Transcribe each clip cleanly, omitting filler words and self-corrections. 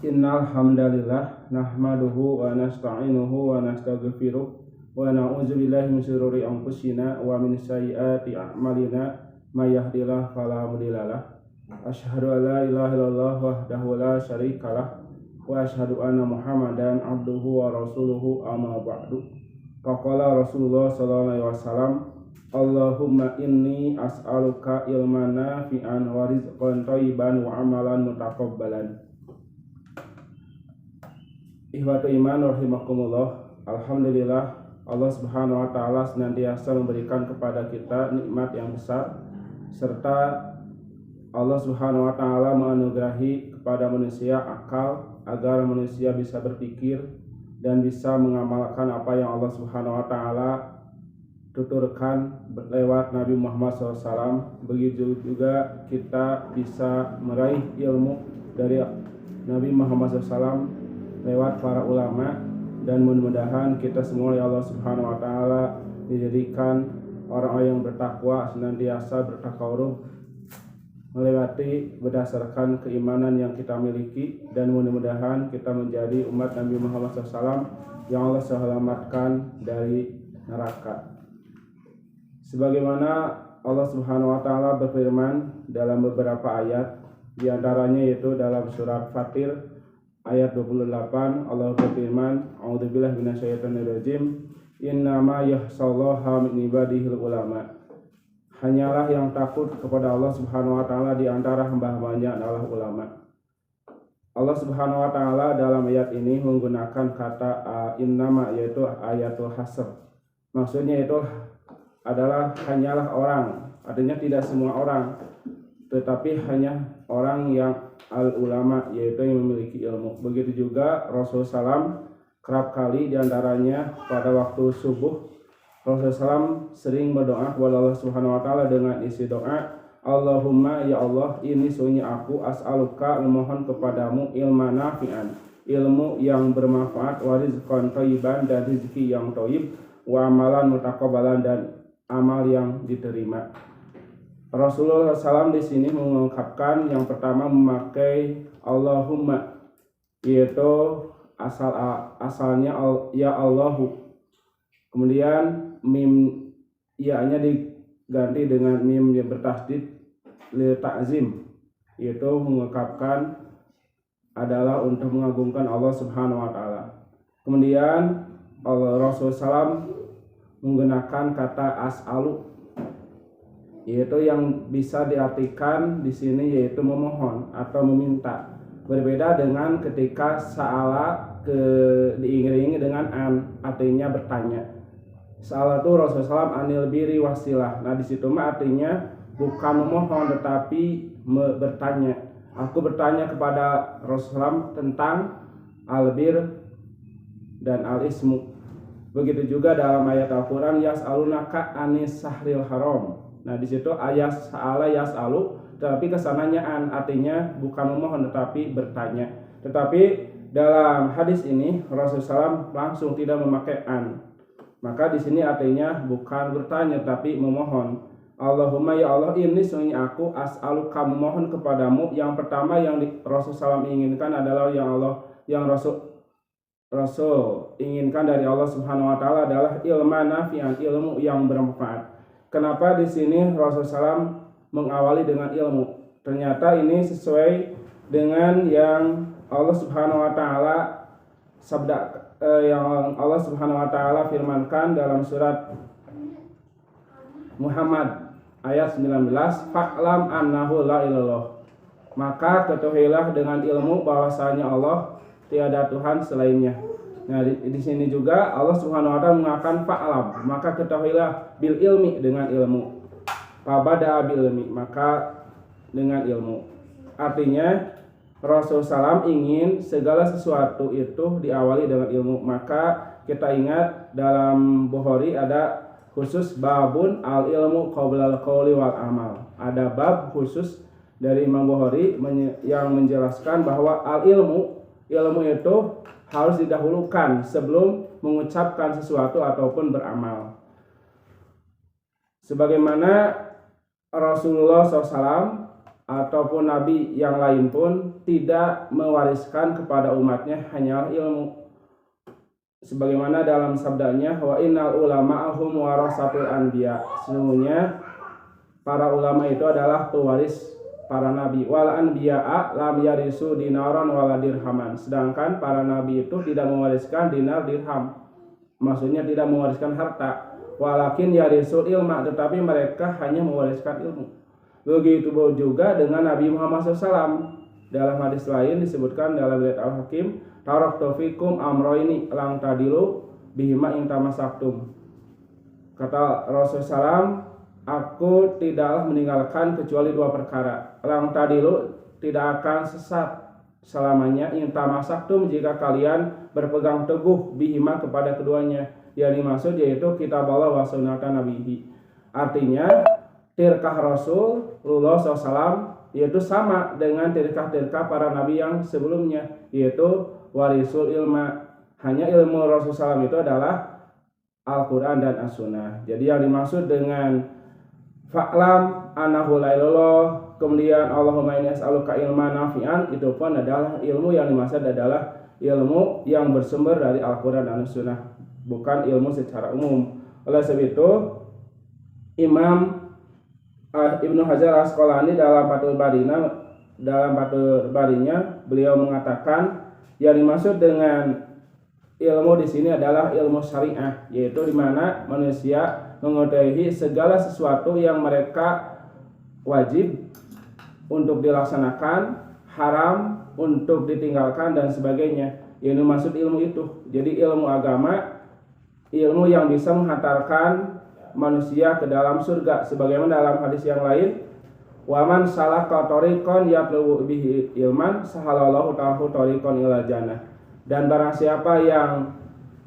Innal hamdalillah nahmaduhu wa nasta'inuhu wa nastaghfiruh wa na'udzu billahi min shururi anfusina wa min sayyiati a'malina may yahdihillahu fala mudhillalah. Asyhadu an la ilaha illallah wahdahu la syarikalah wa asyhadu anna Muhammadan abduhu wa rasuluhu amma ba'du. Faqala Rasulullah sallallahu alaihi wasallam, Allahumma inni as'aluka ilman nafi'an wa rizqan thayyiban wa amalan mutaqabbalan. Ikhwatu iman rahimakumullah. Alhamdulillah, Allah Subhanahu wa taala senantiasa memberikan kepada kita nikmat yang besar, serta Allah Subhanahu wa taala menganugerahi kepada manusia akal agar manusia bisa berpikir dan bisa mengamalkan apa yang Allah Subhanahu wa taala tuturkan lewat Nabi Muhammad SAW. Begitu juga kita bisa meraih ilmu dari Nabi Muhammad SAW lewat para ulama, dan mudah-mudahan kita semua ya Allah Subhanahu wa taala dijadikan orang-orang yang bertakwa, senantiasa bertakarub melewati berdasarkan keimanan yang kita miliki, dan mudah-mudahan kita menjadi umat Nabi Muhammad SAW yang Allah selamatkan dari neraka. Sebagaimana Allah Subhanahu wa taala berfirman dalam beberapa ayat, di antaranya yaitu dalam surat Fatir ayat 28, Allah berfirman, A'udzubillahi minasyaitonirrajim, innama yakhshallaha min ibadihil ulama. Hanyalah yang takut kepada Allah Subhanahu wa taala di antara hamba-hambanya adalah ulama. Allah Subhanahu wa taala dalam ayat ini menggunakan kata innama, yaitu ayatul hasr. Maksudnya itu adalah hanyalah orang, artinya tidak semua orang, tetapi hanya orang yang al-ulama, yaitu yang memiliki ilmu. Begitu juga Rasulullah SAW kerap kali diantaranya pada waktu subuh, Rasulullah SAW sering berdoa kepada Allah Subhanahu wa taala dengan isi doa, Allahumma ya Allah, ini sungguh aku as'aluka, memohon kepadamu ilman nafi'an, ilmu yang bermanfaat, wa rizqan thayyiban, dan rezeki yang thayyib, wa amalan mutaqabbalan, dan amal yang diterima. Rasulullah SAW di sini mengungkapkan yang pertama memakai Allahumma, yaitu asalnya ya Allahu. Kemudian mim ya-nya diganti dengan mim yang bertasdid li ta'zim, yaitu mengungkapkan adalah untuk mengagungkan Allah Subhanahu wa taala. Kemudian Rasulullah SAW menggunakan kata as'alu, yaitu yang bisa diartikan di sini yaitu memohon atau meminta. Berbeda dengan ketika sa'ala diiringi dengan an, artinya bertanya. Sa'ala itu Rasulullah SAW anil biri wasilah. Nah, di situ mah artinya bukan memohon tetapi bertanya. Aku bertanya kepada Rasulullah tentang albir dan al-ismu. Begitu juga dalam ayat Al-Qur'an, yas'alunaka anis sahril haram. Nah, di situ ayat sa'ala yas'alu, tetapi kesananya an, artinya bukan memohon tetapi bertanya. Tetapi dalam hadis ini Rasulullah SAW langsung tidak memakai an. Maka di sini artinya bukan bertanya tapi memohon. Allahumma ya Allah, ini sungguh aku as'aluka, memohon kepadamu. Yang pertama yang Rasulullah SAW inginkan adalah yang Rasul inginkan dari Allah Subhanahu wa taala adalah ilman nafi'an, ilmu yang bermanfaat. Kenapa di sini Rasulullah SAW mengawali dengan ilmu? Ternyata ini sesuai dengan yang Allah Subhanahu wa taala yang Allah Subhanahu wa taala firmankan dalam surat Muhammad ayat 19, fa'lam annahu la ilallah. Maka ketahuilah dengan ilmu bahwasanya Allah tiada Tuhan selainnya. Nah, di sini juga Allah Subhanahu wa taala mengatakan fa'lam, maka ketahuilah, bil ilmi, dengan ilmu. Fabada bil ilmi, maka dengan ilmu. Artinya Rasulullah SAW ingin segala sesuatu itu diawali dengan ilmu. Maka kita ingat dalam Bukhari ada khusus babun al ilmu qoblal qauli wal amal. Ada bab khusus dari Imam Bukhari yang menjelaskan bahwa al ilmu itu harus didahulukan sebelum mengucapkan sesuatu ataupun beramal. Sebagaimana Rasulullah SAW ataupun nabi yang lain pun tidak mewariskan kepada umatnya hanyalah ilmu. Sebagaimana dalam sabdanya, wa innal ulama'ahum warasatul anbiya, sesungguhnya para ulama itu adalah pewaris para nabi. Wal anbiya'a lam yarisu dinaron wala dirhaman, sedangkan para nabi itu tidak mewariskan dinar dirham, maksudnya tidak mewariskan harta. Walakin yarisul ilma, tetapi mereka hanya mewariskan ilmu. Begitu juga dengan Nabi Muhammad SAW. Dalam hadis lain disebutkan dalam riwayat Al-Hakim, taraktu fikum amroini lang tadilu bihima in tamasaktum. Kata Rasulullah SAW, aku tidaklah meninggalkan kecuali dua perkara. Lang tadilu, tidak akan sesat selamanya, in tamasaktum, jika kalian berpegang teguh bihima, kepada keduanya. Yang dimaksud yaitu kitab Allah wa sunnatan nabihi. Artinya tirkah Rasulullah SAW yaitu sama dengan tirkah-tirkah para nabi yang sebelumnya, yaitu warisul ilma. Hanya ilmu Rasulullah SAW itu adalah Al-Quran dan As-Sunnah. Jadi yang dimaksud dengan fa'lam annahu la ilallah, kemudian Allahumma inni as'aluka ilman nafi'an, itu pun adalah ilmu yang dimaksud adalah ilmu yang bersumber dari Al-Quran dan As-Sunnah, bukan ilmu secara umum. Oleh sebab itu Imam Ibnu Hajar Asqalani dalam Fathul Barinya beliau mengatakan yang dimaksud dengan ilmu di sini adalah ilmu syariah, yaitu di mana manusia mengetahui segala sesuatu yang mereka wajib untuk dilaksanakan, haram untuk ditinggalkan dan sebagainya. Yang dimaksud ilmu itu. Jadi ilmu agama, ilmu yang bisa menghantarkan manusia ke dalam surga, sebagaimana dalam hadis yang lain, waman salaka tariqan yatlubu bihi ilman sahalallahu ta'ala tariqan ila jannah. Dan barang siapa yang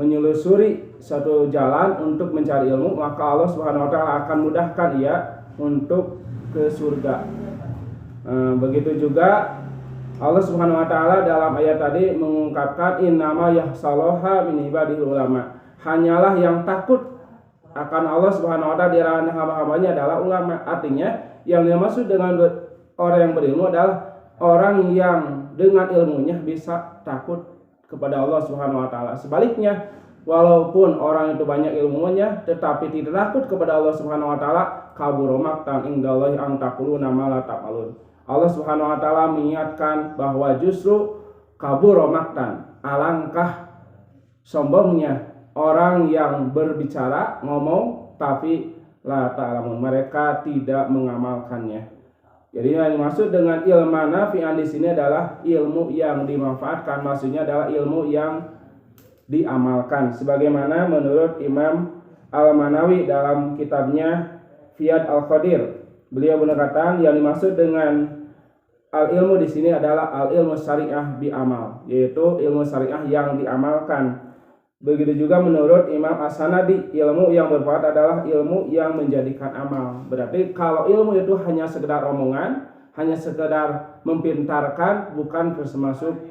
menyelusuri satu jalan untuk mencari ilmu, maka Allah Subhanahu wa taala akan mudahkan ia untuk ke surga. Begitu juga Allah Subhanahu wa taala dalam ayat tadi mengungkapkan innama yahsalaha min ibadil ulama. Hanyalah yang takut akan Allah Subhanahu wa taala di kalangan hamba-hambanya adalah ulama. Artinya yang dimaksud dengan orang yang berilmu adalah orang yang dengan ilmunya bisa takut kepada Allah Subhanahu wa taala. Sebaliknya, walaupun orang itu banyak ilmunya tetapi tidak takut kepada Allah Subhanahu wa taala, kabura maqtan indallahi an taquluna ma la taqulun. Allah Subhanahu wa taala mengingatkan bahwa justru kabura maqtan, alangkah sombongnya orang yang berbicara, ngomong, tapi la ta'lamun, mereka tidak mengamalkannya. Jadi yang dimaksud dengan ilmu nafi'an di sini adalah ilmu yang dimanfaatkan, maksudnya adalah ilmu yang diamalkan. Sebagaimana menurut Imam Al-Manawi dalam kitabnya Fiyad Al-Qadir, beliau berkata yang dimaksud dengan al-ilmu di sini adalah al-ilmu syariah bi amal, yaitu ilmu syariah yang diamalkan. Begitu juga menurut Imam As-Sanadi, ilmu yang bermanfaat adalah ilmu yang menjadikan amal. Berarti kalau ilmu itu hanya sekedar omongan, hanya sekedar mempintarkan, bukan termasuk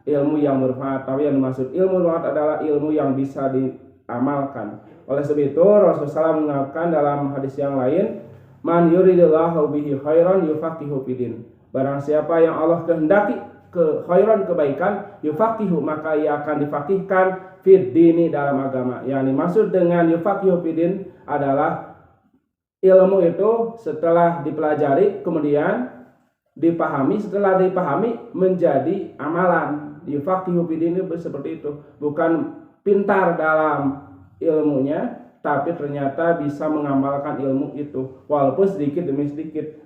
ilmu yang bermanfaat. Tapi yang dimaksud ilmu bermanfaat adalah ilmu yang bisa diamalkan. Oleh sebab itu Rasulullah SAW mengatakan dalam hadis yang lain, man yuridillahu bihi khairan yufaqihu fidin. Barang siapa yang Allah kehendaki khairan, kebaikan, yufaqihu, maka ia akan difaqihkan fid dini, dalam agama. Yang dimaksud dengan yufaqihu fidin adalah ilmu itu setelah dipelajari kemudian dipahami, setelah dipahami menjadi amalan. Yufaqihu fidin itu seperti itu, bukan pintar dalam ilmunya tapi ternyata bisa mengamalkan ilmu itu walaupun sedikit demi sedikit.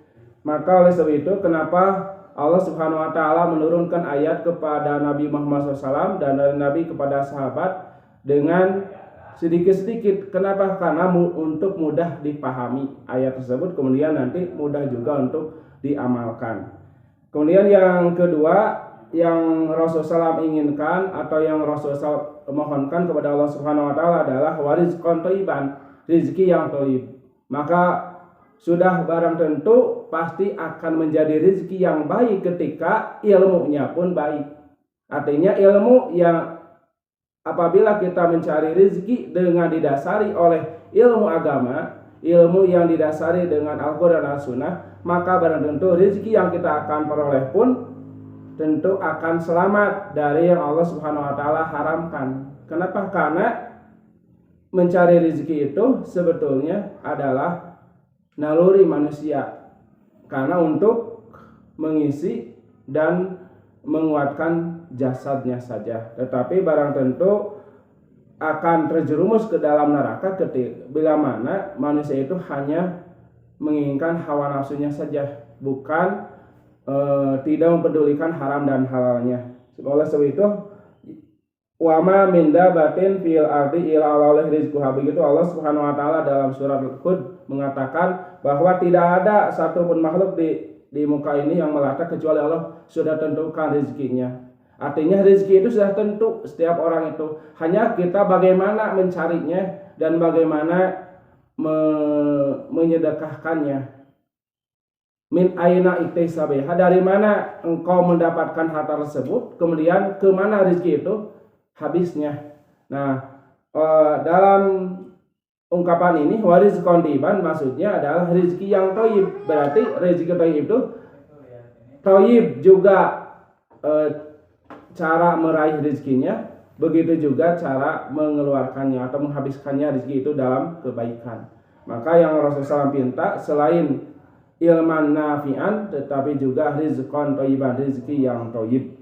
Maka oleh sebab itu kenapa Allah Subhanahu wa taala menurunkan ayat kepada Nabi Muhammad SAW dan dari Nabi kepada sahabat dengan sedikit-sedikit. Kenapa? Karena untuk mudah dipahami ayat tersebut, kemudian nanti mudah juga untuk diamalkan. Kemudian yang kedua yang Rasulullah SAW inginkan atau yang Rasulullah SAW mohonkan kepada Allah Subhanahu wa taala adalah warizqan thayyiban, rezeki yang thayyib. Maka sudah barang tentu pasti akan menjadi rezeki yang baik ketika ilmunya pun baik. Artinya ilmu yang apabila kita mencari rezeki dengan didasari oleh ilmu agama, ilmu yang didasari dengan Al-Quran dan Al-Sunnah, maka barang tentu rezeki yang kita akan peroleh pun tentu akan selamat dari yang Allah Subhanahu wa taala haramkan. Kenapa? Karena mencari rezeki itu sebetulnya adalah naluri manusia, karena untuk mengisi dan menguatkan jasadnya saja. Tetapi barang tentu akan terjerumus ke dalam neraka ketika bila mana manusia itu hanya menginginkan hawa nafsunya saja, bukan tidak mempedulikan haram dan halalnya. Oleh sebab itu, wama minda batin fil ardi ila Allah rizquha, begitu Allah Subhanahu wa taala dalam surat Al-Hud mengatakan bahwa tidak ada satupun makhluk di muka ini yang melata kecuali Allah sudah tentukan rezekinya. Artinya rezeki itu sudah tentu setiap orang itu, hanya kita bagaimana mencarinya dan bagaimana menyedekahkannya. Min aina iktisabiha, dari mana engkau mendapatkan harta tersebut, kemudian ke mana rezeki itu habisnya. Nah, dalam ungkapan ini warizqon thayyiban maksudnya adalah rezeki yang thayyib. Berarti rezeki thayyib itu thayyib juga cara meraih rezekinya, begitu juga cara mengeluarkannya atau menghabiskannya rezeki itu dalam kebaikan. Maka yang Rasulullah SAW pinta selain ilman nafi'an, tetapi juga rizqon thayyiban, rezeki yang thayyib.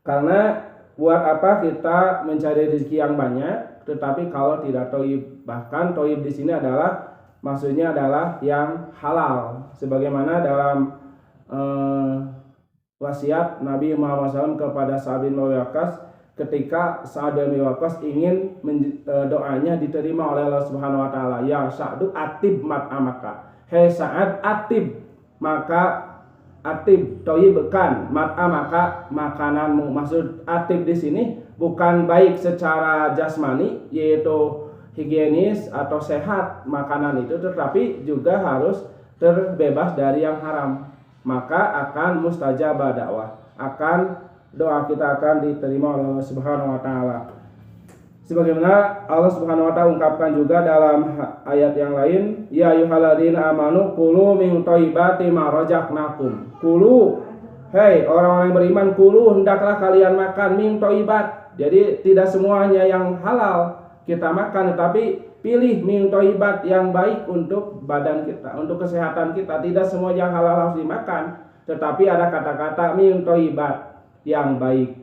Karena buat apa kita mencari rezeki yang banyak tetapi kalau tidak thayyib? Bahkan thayyib di sini adalah maksudnya adalah yang halal, sebagaimana dalam wasiat Nabi Muhammad SAW kepada Sa'ad bin Abi Waqqas ketika Sa'ad bin Abi Waqqas ingin doanya diterima oleh Allah Subhanahu wa taala. Ya Sa'du atib mat'amaka, hei Sa'ad atib, maka atib thayyibkan mat'amaka, makananmu. Maksud atib di sini bukan baik secara jasmani yaitu higienis atau sehat makanan itu, tetapi juga harus terbebas dari yang haram. Maka akan mustajabah dakwah, akan doa kita akan diterima oleh Allah Subhanahu wa taala. Sebagaimana Allah Subhanahu wa taala ungkapkan juga dalam ayat yang lain, ya ayyuhalladzina amanu kulu min thayyibati ma razaqnakum. Kulu, hei orang-orang yang beriman, kulu hendaklah kalian makan min thayyibat. Jadi tidak semuanya yang halal kita makan, tetapi pilih min thayyibat yang baik untuk badan kita, untuk kesehatan kita. Tidak semua yang halal harus dimakan, tetapi ada kata-kata min thayyibat yang baik.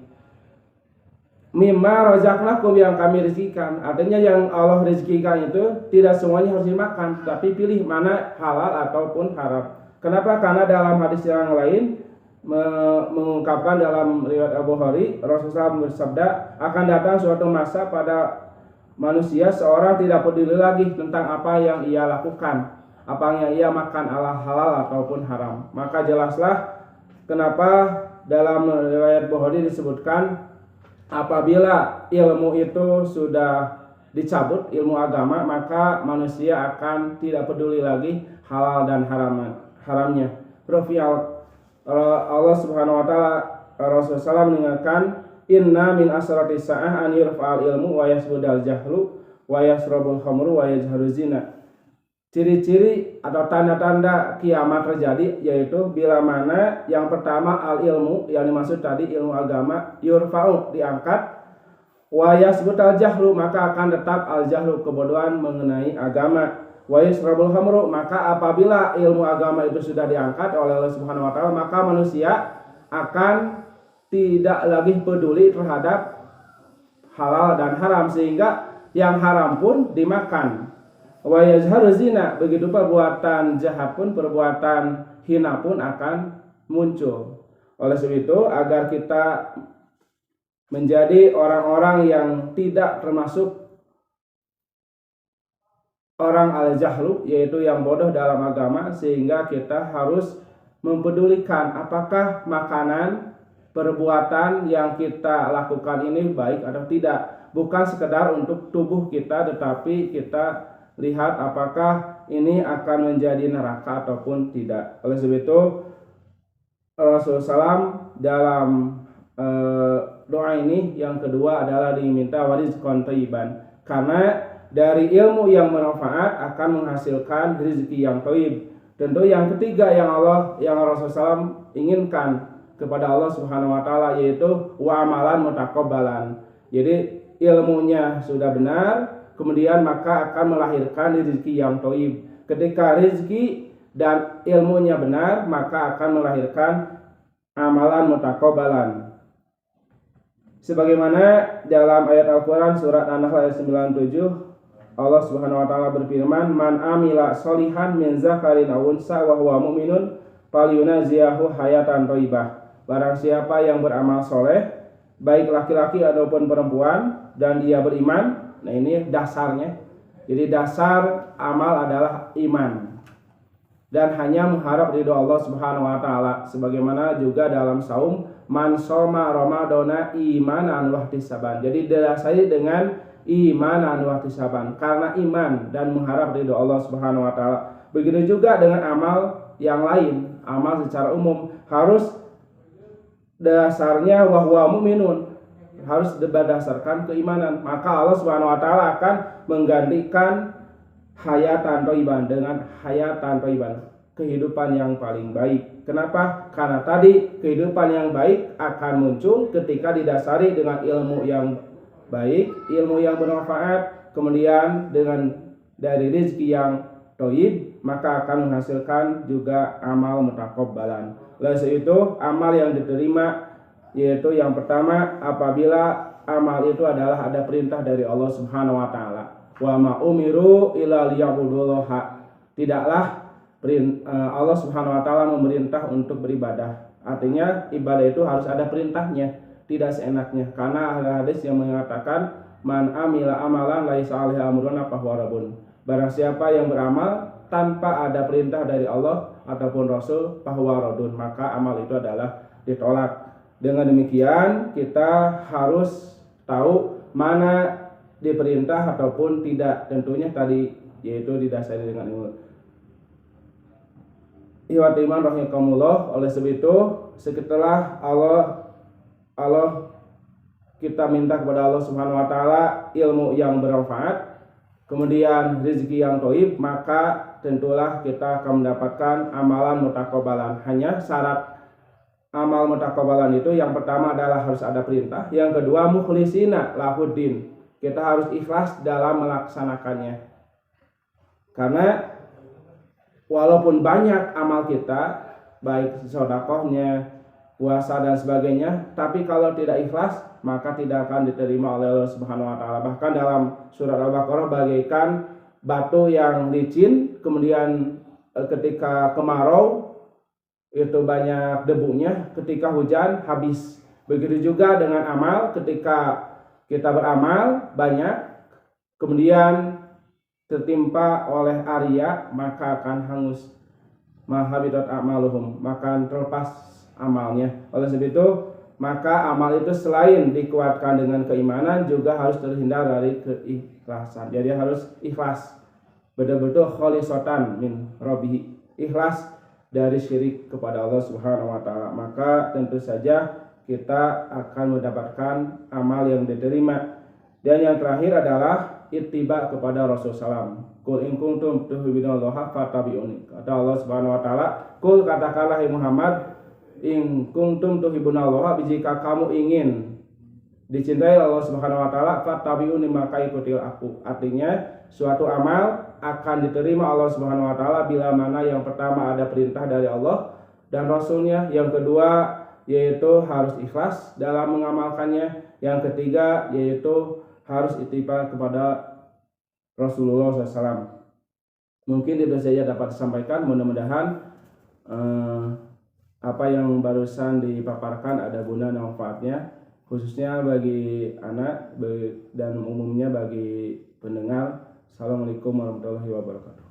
Mimma razaqnakum, yang kami rezekikan. Artinya yang Allah rezekikan itu tidak semuanya harus dimakan, tapi pilih mana halal ataupun haram. Kenapa? Karena dalam hadis yang lain mengungkapkan dalam riwayat Abu Hurairah, Rasulullah bersabda, akan datang suatu masa pada manusia seorang tidak peduli lagi tentang apa yang ia lakukan, apa yang ia makan halal ataupun haram. Maka jelaslah kenapa dalam riwayat Bukhari disebutkan apabila ilmu itu sudah dicabut, ilmu agama, maka manusia akan tidak peduli lagi halal dan haramnya. Allah Subhanahu wa taala, Rasulullah SAW mengingatkan, inna min asrati sa'ah an yurfa'al ilmu wa yasbudal jahlu wa yasrabul khamru wa yajharu zina. Ciri-ciri atau tanda-tanda kiamat terjadi yaitu bila mana yang pertama al ilmu, yang dimaksud tadi ilmu agama, yurfa'u diangkat, wa yasbudal jahlu maka akan tetap al jahlu kebodohan mengenai agama, wa yasrabul khamru maka apabila ilmu agama itu sudah diangkat oleh Allah Subhanahu wa taala, maka manusia akan tidak lagi peduli terhadap halal dan haram, sehingga yang haram pun dimakan. Wa yazharu zina, begitu perbuatan jahat pun, perbuatan hina pun akan muncul. Oleh sebab itu, agar kita menjadi orang-orang yang tidak termasuk orang al-jahlu, yaitu yang bodoh dalam agama, sehingga kita harus mempedulikan apakah makanan, perbuatan yang kita lakukan ini baik atau tidak. Bukan sekedar untuk tubuh kita, tetapi kita lihat apakah ini akan menjadi neraka ataupun tidak. Oleh sebab itu Rasulullah SAW dalam doa ini yang kedua adalah diminta warizqon thayyiban, karena dari ilmu yang bermanfaat akan menghasilkan rezeki yang thayyib. Tentu yang ketiga yang Rasulullah SAW inginkan kepada Allah Subhanahu wa taala yaitu wa amalan mutaqabbalan. Jadi ilmunya sudah benar, kemudian maka akan melahirkan rezeki yang thayyib. Ketika rezeki dan ilmunya benar, maka akan melahirkan amalan mutaqabbalan. Sebagaimana dalam ayat Al-Qur'an surat An-Nahl ayat 97, Allah Subhanahu wa taala berfirman, "Man amila sholihan min zakarin aw unsa wa huwa mu'minun falyunaziyahu hayatan thayyibah." Barang siapa yang beramal soleh, baik laki-laki ataupun perempuan, dan dia beriman, nah ini dasarnya. Jadi dasar amal adalah iman. Dan hanya mengharap ridho Allah Subhanahu wa taala, sebagaimana juga dalam saum, man shoma ramadhana imanan wa ihtisaban. Jadi didasari dengan imanan wa ihtisaban, karena iman dan mengharap ridho Allah Subhanahu wa taala. Begitu juga dengan amal yang lain, amal secara umum harus dasarnya wa huwa mu'minun, harus berdasarkan keimanan. Maka Allah Subhanahu wa taala akan menggantikan hayatan thayyiban dengan hayatan thayyiban, kehidupan yang paling baik. Kenapa? Karena tadi kehidupan yang baik akan muncul ketika didasari dengan ilmu yang baik, ilmu yang bermanfaat, kemudian dengan dari rezeki yang thayyib, maka akan menghasilkan juga amal mutaqabbalan. Oleh sebab itu, amal yang diterima yaitu yang pertama apabila amal itu adalah ada perintah dari Allah Subhanahu wa taala. Wa ma umiru illa liya'budullaha. Tidaklah Allah Subhanahu wa taala memerintah untuk beribadah. Artinya ibadah itu harus ada perintahnya, tidak seenaknya. Karena ada hadis yang mengatakan man amila amalan laisa alaihi amruna fahuwa raddun. Barang siapa yang beramal tanpa ada perintah dari Allah ataupun Rasul, fahuwa raddun, maka amal itu adalah ditolak. Dengan demikian kita harus tahu mana diperintah ataupun tidak, tentunya tadi yaitu didasari dengan ilmu. Ikhwati iman rahimakumullah. Oleh sebab itu setelah Allah kita minta kepada Allah Subhanahu wa taala ilmu yang bermanfaat, kemudian rezeki yang thayyib, maka tentulah kita akan mendapatkan amalan mutaqabbalan. Hanya syarat amal mutaqabbalan itu yang pertama adalah harus ada perintah, yang kedua mukhlisina lahuddin, kita harus ikhlas dalam melaksanakannya. Karena walaupun banyak amal kita, baik sedekahnya, puasa dan sebagainya, tapi kalau tidak ikhlas maka tidak akan diterima oleh Allah Subhanahu wa taala. Bahkan dalam surat Al-Baqarah bagaikan batu yang licin, kemudian ketika kemarau itu banyak debunya, ketika hujan habis. Begitu juga dengan amal, ketika kita beramal banyak kemudian tertimpa oleh arya, maka akan hangus, mahabitat amaluhum, maka terlepas amalnya. Oleh sebab itu maka amal itu selain dikuatkan dengan keimanan juga harus terhindar dari keikhlasan. Jadi harus ikhlas, betul-betul kholisatan min rabbihi, ikhlas dari syirik kepada Allah Subhanahu wa taala. Maka tentu saja kita akan mendapatkan amal yang diterima. Dan yang terakhir adalah ittiba kepada Rasulullah SAW. Qul in kuntum tuhibbunallaha fattabi'uni. Kata Allah Subhanahu wa taala, "Qul," katakanlah hai Muhammad, "in kuntum tuhibbunallaha," jika kamu ingin dicintai Allah Subhanahu wa taala, fattabi'uni, maka ikutilah aku. Artinya suatu amal akan diterima Allah Subhanahu wa taala bila mana yang pertama ada perintah dari Allah dan Rasulnya, yang kedua yaitu harus ikhlas dalam mengamalkannya, yang ketiga yaitu harus ittiba kepada Rasulullah SAW. Mungkin itu saja dapat disampaikan. Mudah-mudahan apa yang barusan dipaparkan ada guna dan manfaatnya, khususnya bagi anak dan umumnya bagi pendengar. Assalamualaikum warahmatullahi wabarakatuh.